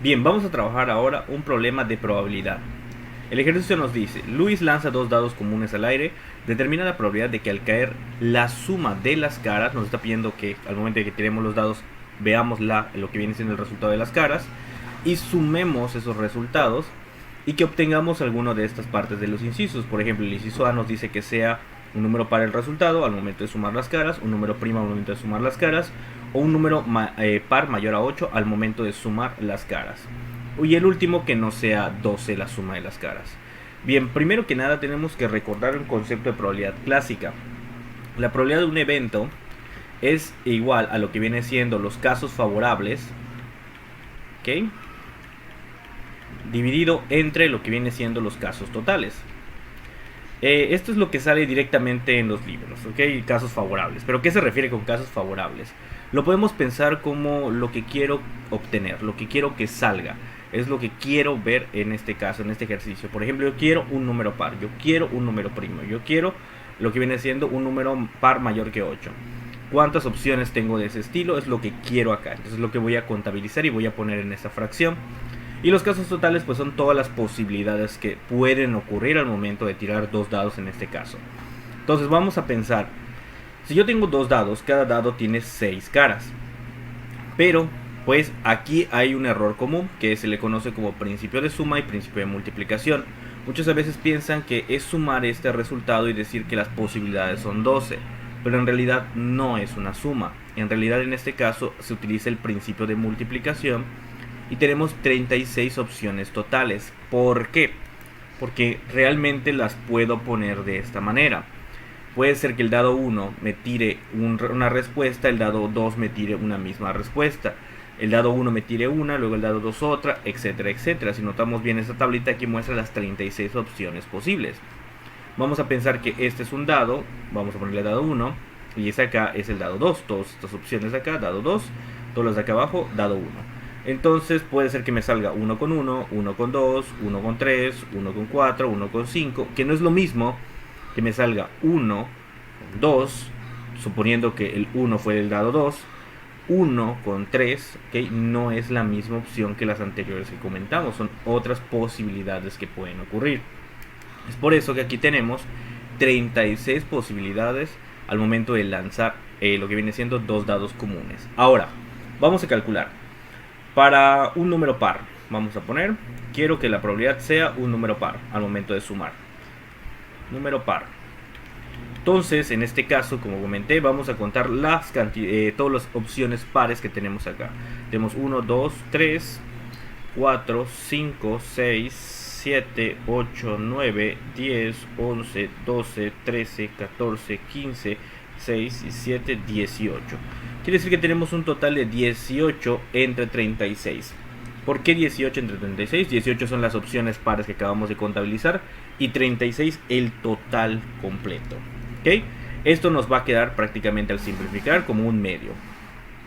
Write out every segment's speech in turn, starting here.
Bien, vamos a trabajar ahora un problema de probabilidad. El ejercicio nos dice, Luis lanza dos dados comunes al aire, determina la probabilidad de que al caer la suma de las caras, nos está pidiendo que al momento de que tiremos los dados veamos lo que viene siendo el resultado de las caras y sumemos esos resultados y que obtengamos alguno de estas partes de los incisos. Por ejemplo, el inciso A nos dice que sea un número par el resultado al momento de sumar las caras, un número primo al momento de sumar las caras o un número par mayor a 8 al momento de sumar las caras. Y el último que no sea 12 la suma de las caras. Bien, primero que nada tenemos que recordar un concepto de probabilidad clásica. La probabilidad de un evento es igual a lo que viene siendo los casos favorables, ¿ok?, dividido entre lo que viene siendo los casos totales. Esto es lo que sale directamente en los libros, ¿ok? Casos favorables. ¿Pero qué se refiere con casos favorables? Lo podemos pensar como lo que quiero obtener, lo que quiero que salga. Es lo que quiero ver en este caso, en este ejercicio. Por ejemplo, yo quiero un número par, yo quiero un número primo, yo quiero lo que viene siendo un número par mayor que 8. ¿Cuántas opciones tengo de ese estilo? Es lo que quiero acá. Entonces es lo que voy a contabilizar y voy a poner en esta fracción. Y los casos totales pues son todas las posibilidades que pueden ocurrir al momento de tirar dos dados en este caso. Entonces vamos a pensar, si yo tengo dos dados, cada dado tiene 6 caras. Pero pues aquí hay un error común que se le conoce como principio de suma y principio de multiplicación. Muchas veces piensan que es sumar este resultado y decir que las posibilidades son 12, pero en realidad no es una suma. En realidad en este caso se utiliza el principio de multiplicación y tenemos 36 opciones totales. ¿Por qué? Porque realmente las puedo poner de esta manera. Puede ser que el dado 1 me tire una respuesta, el dado 2 me tire una misma respuesta, el dado 1 me tire una, luego el dado 2 otra, etcétera, etcétera. Si notamos bien esta tablita aquí muestra las 36 opciones posibles. Vamos a pensar que este es un dado, vamos a ponerle dado 1 y ese acá es el dado 2, todas estas opciones de acá, dado 2, todas las de acá abajo, dado 1. Entonces puede ser que me salga 1 con 1, 1 con 2, 1 con 3, 1 con 4, 1 con 5, que no es lo mismo que me salga 1 con 2, suponiendo que el 1 fue el dado 2, 1 con 3, ¿okay? No es la misma opción que las anteriores que comentamos, son otras posibilidades que pueden ocurrir. Es por eso que aquí tenemos 36 posibilidades al momento de lanzar lo que viene siendo dos dados comunes. Ahora, vamos a calcular. Para un número par, vamos a poner, quiero que la probabilidad sea un número par al momento de sumar. Número par. Entonces, en este caso, como comenté, vamos a contar todas las opciones pares que tenemos acá. Tenemos 1, 2, 3, 4, 5, 6, 7, 8, 9, 10, 11, 12, 13, 14, 15, 6, 17, 18. Quiere decir que tenemos un total de 18 entre 36. ¿Por qué 18 entre 36? 18 son las opciones pares que acabamos de contabilizar y 36 el total completo. ¿Okay? Esto nos va a quedar prácticamente al simplificar como un medio.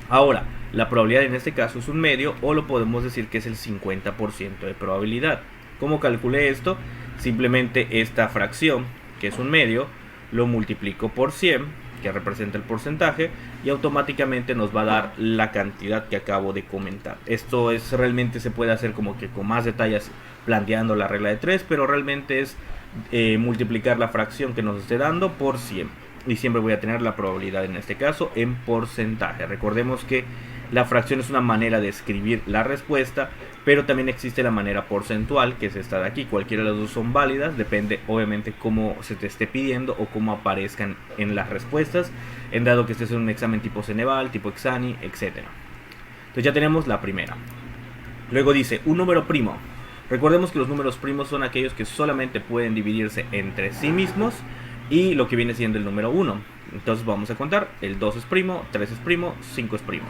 Ahora, la probabilidad en este caso es un medio o lo podemos decir que es el 50% de probabilidad. ¿Cómo calculé esto? Simplemente esta fracción, que es un medio, lo multiplico por 100, que representa el porcentaje, y automáticamente nos va a dar la cantidad que acabo de comentar. Esto es realmente se puede hacer como que con más detalles planteando la regla de 3, pero realmente es multiplicar la fracción que nos esté dando por 100. Y siempre voy a tener la probabilidad en este caso en porcentaje. Recordemos que la fracción es una manera de escribir la respuesta, pero también existe la manera porcentual, que es esta de aquí. Cualquiera de las dos son válidas, depende obviamente cómo se te esté pidiendo o cómo aparezcan en las respuestas, en dado que este es un examen tipo Ceneval, tipo Exani, etc. Entonces ya tenemos la primera. Luego dice un número primo. Recordemos que los números primos son aquellos que solamente pueden dividirse entre sí mismos y lo que viene siendo el número 1. Entonces vamos a contar, el 2 es primo, 3 es primo, 5 es primo.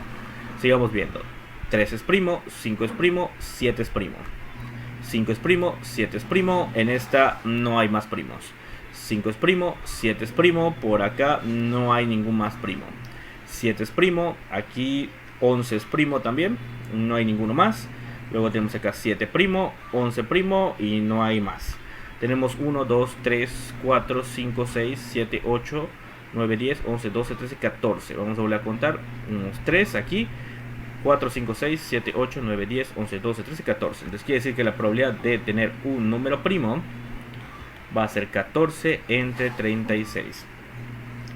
Sigamos viendo, 3 es primo, 5 es primo, 7 es primo, 5 es primo, 7 es primo, en esta no hay más primos, 5 es primo, 7 es primo, por acá no hay ningún más primo, 7 es primo, aquí 11 es primo también, no hay ninguno más. Luego tenemos acá 7 primo, 11 primo y no hay más. Tenemos 1, 2, 3, 4, 5, 6, 7, 8, 9, 10, 11, 12, 13, 14. Vamos a volver a contar. Unos 3 aquí, 4, 5, 6, 7, 8, 9, 10, 11, 12, 13, 14. Entonces quiere decir que la probabilidad de tener un número primo va a ser 14 entre 36.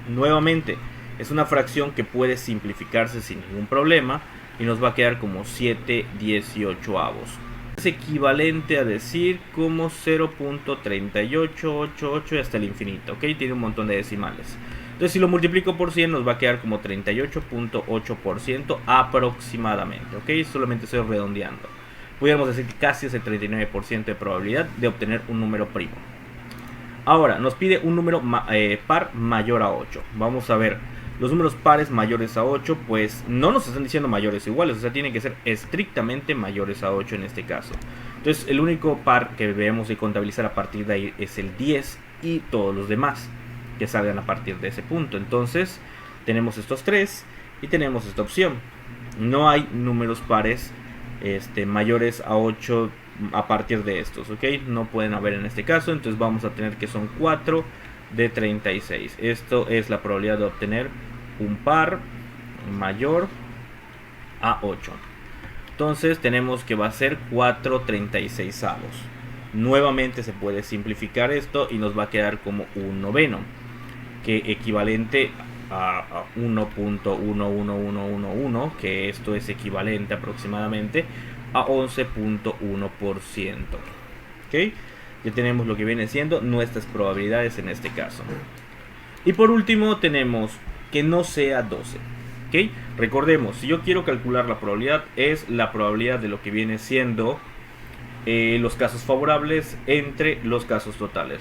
Nuevamente, es una fracción que puede simplificarse sin ningún problema y nos va a quedar como 7/18. Es equivalente a decir como 0.3888 y hasta el infinito, ¿ok? Tiene un montón de decimales. Entonces si lo multiplico por 100 nos va a quedar como 38.8% aproximadamente, ¿ok? Solamente estoy redondeando. Pudiéramos decir que casi es el 39% de probabilidad de obtener un número primo. Ahora, nos pide un número par mayor a 8. Vamos a ver, los números pares mayores a 8, pues no nos están diciendo mayores o iguales, o sea, tienen que ser estrictamente mayores a 8 en este caso. Entonces, el único par que debemos de contabilizar a partir de ahí es el 10 y todos los demás que salgan a partir de ese punto. Entonces, tenemos estos tres y tenemos esta opción. No hay números pares mayores a 8 a partir de estos, ¿ok? No pueden haber en este caso, entonces vamos a tener que son 4 de 36. Esto es la probabilidad de obtener un par mayor a 8. Entonces tenemos que va a ser 4/36. Nuevamente se puede simplificar esto y nos va a quedar como un noveno, que equivalente a 1.11111, que esto es equivalente aproximadamente a 11.1%. ¿Ok? Ya tenemos lo que viene siendo nuestras probabilidades en este caso. Y por último tenemos que no sea 12. ¿Ok? Recordemos, si yo quiero calcular la probabilidad, es la probabilidad de lo que viene siendo los casos favorables entre los casos totales.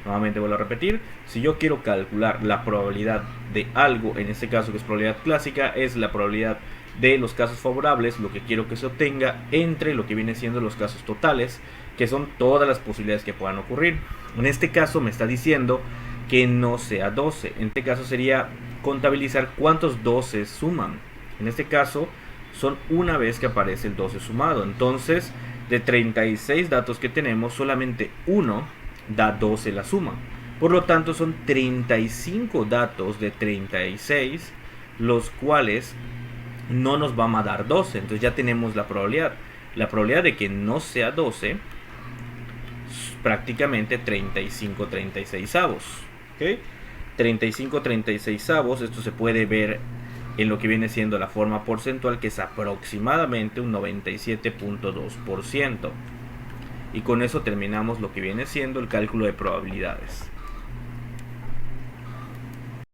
Nuevamente vuelvo a repetir, si yo quiero calcular la probabilidad de algo, en este caso que es probabilidad clásica, es la probabilidad de los casos favorables, lo que quiero que se obtenga entre lo que viene siendo los casos totales, que son todas las posibilidades que puedan ocurrir. En este caso me está diciendo que no sea 12. En este caso sería contabilizar cuántos 12 suman. En este caso son una vez que aparece el 12 sumado. Entonces, de 36 datos que tenemos, solamente uno da 12 la suma. Por lo tanto, son 35 datos de 36, los cuales no nos van a dar 12. Entonces ya tenemos la probabilidad. La probabilidad de que no sea 12 es prácticamente 35/36. ¿Okay? 35/36. Esto se puede ver en lo que viene siendo la forma porcentual, que es aproximadamente un 97.2%. Y con eso terminamos lo que viene siendo el cálculo de probabilidades.